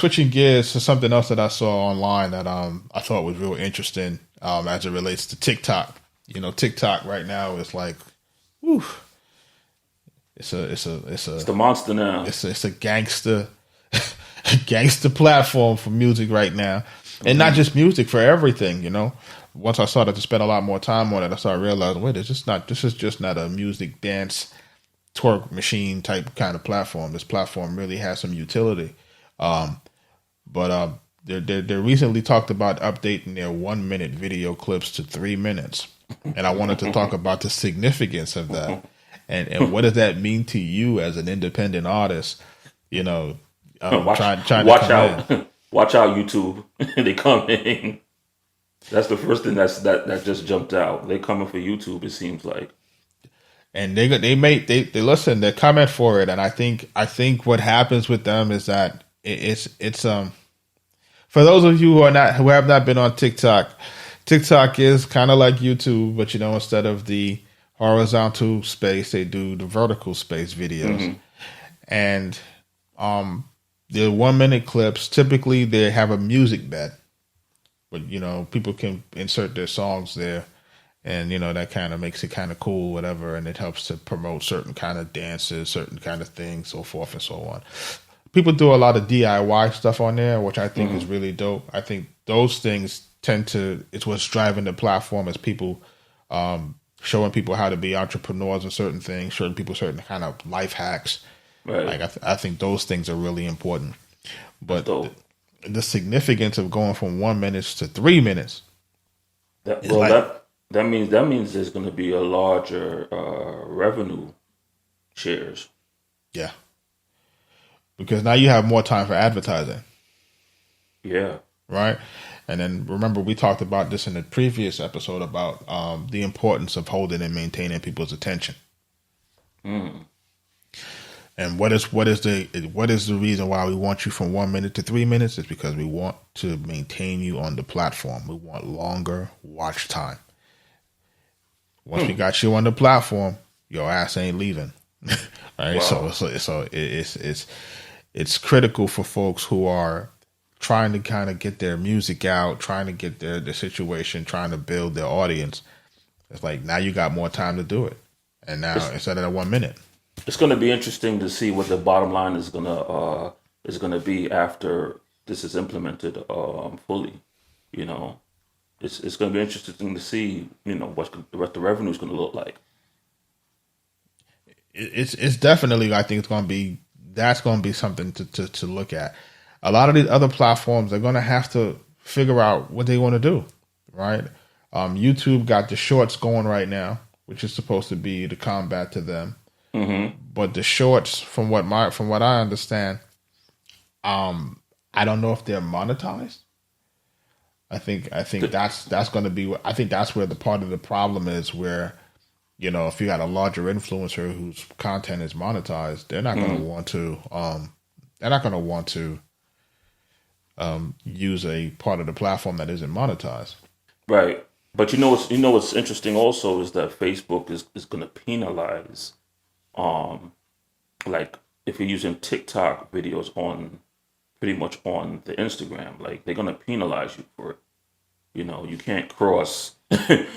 switching gears to something else that I saw online that I thought was real interesting as it relates to TikTok. You know, TikTok right now is like, whew, it's the monster now. It's a gangster gangster platform for music right now, and not just music, for everything. You know, once I started to spend a lot more time on it, I started realizing, wait, this is just not a music, dance, twerk machine type kind of platform. This platform really has some utility. But they recently talked about updating their 1 minute video clips to 3 minutes, and I wanted to talk about the significance of that, and what does that mean to you as an independent artist? You know, watch out, watch out, YouTube. They coming. That's the first thing that just jumped out. They coming for YouTube. It seems like. And they listen, they comment for it, and I think what happens with them is that it's for those of you who have not been on TikTok is kind of like YouTube, but you know, instead of the horizontal space, they do the vertical space videos, and the 1 minute clips typically they have a music bed, but you know, people can insert their songs there. And, you know, that kind of makes it kind of cool, whatever. And it helps to promote certain kind of dances, certain kind of things, so forth and so on. People do a lot of DIY stuff on there, which I think is really dope. I think those things it's what's driving the platform, is people showing people how to be entrepreneurs in certain things, showing people certain kind of life hacks. Right. Like I think those things are really important. But the significance of going from 1 minute to 3 minutes. That means there's going to be a larger revenue shares. Yeah. Because now you have more time for advertising. Yeah. Right? And then remember, we talked about this in the previous episode about the importance of holding and maintaining people's attention. And what is the reason why we want you from 1 minute to 3 minutes? Is because we want to maintain you on the platform. We want longer watch time. Once we got you on the platform, your ass ain't leaving. All right. Wow. So it's critical for folks who are trying to kind of get their music out, trying to get their situation, trying to build their audience. It's like, now you got more time to do it. And now instead of 1 minute. It's going to be interesting to see what the bottom line is going to be after this is implemented fully, you know. It's going to be interesting to see, you know, what the revenue is going to look like. It's definitely, I think that's going to be something to look at. A lot of these other platforms are going to have to figure out what they want to do, right? YouTube got the shorts going right now, which is supposed to be the combat to them. But the shorts, from what I understand, I don't know if they're monetized. I think that's going to be. I think that's where the part of the problem is. Where, you know, if you got a larger influencer whose content is monetized, they're not going to want to. They're not going to want to use a part of the platform that isn't monetized. Right, but you know what's interesting also is that Facebook is going to penalize, like if you're using TikTok videos on. Pretty much on the Instagram, like they're gonna penalize you for it. You know, you can't cross. And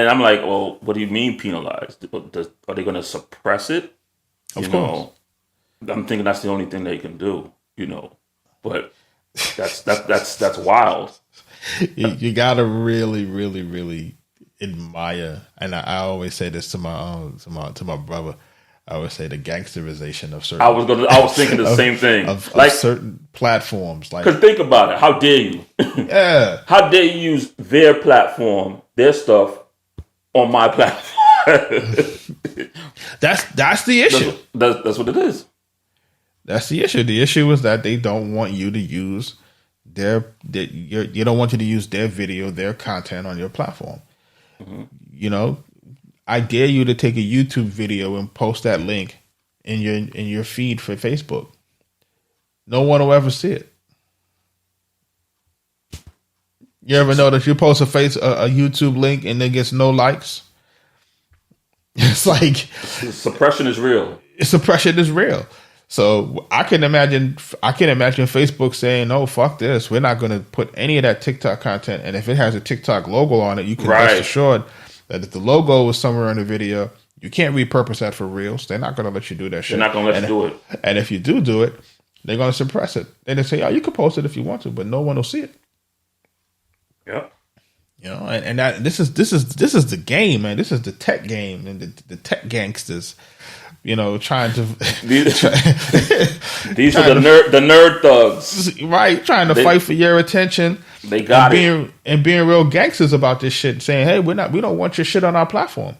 I'm like, well, what do you mean penalized? Are they gonna suppress it? Of course. I'm thinking that's the only thing they can do. You know, but that's wild. You gotta really, really, really admire, and I always say this to my brother. I would say the gangsterization of certain. I was thinking the same thing. Of certain platforms, like, because think about it. How dare you? Yeah. How dare you use their platform, their stuff, on my platform? That's the issue. That's what it is. That's the issue. The issue is that they don't want you to use you don't want you to use their video, their content on your platform. You know. I dare you to take a YouTube video and post that link in your feed for Facebook. No one will ever see it. You ever notice you post a YouTube link and it gets no likes? It's like suppression is real. Suppression is real. So I can imagine Facebook saying, "No, fuck this. We're not going to put any of that TikTok content. And if it has a TikTok logo on it, you can rest assured that if the logo is somewhere in the video, you can't repurpose that for Reels. They're not going to let you do that shit. They're not going to let you do it. And if you do it, they're going to suppress it. And they say, "Oh, you can post it if you want to, but no one will see it." Yep. You know, and that this is the game, man. This is the tech game and the tech gangsters. You know, trying to these are the nerd thugs, right? Trying to fight for your attention. They got being real gangsters about this shit, saying, "Hey, we don't want your shit on our platform."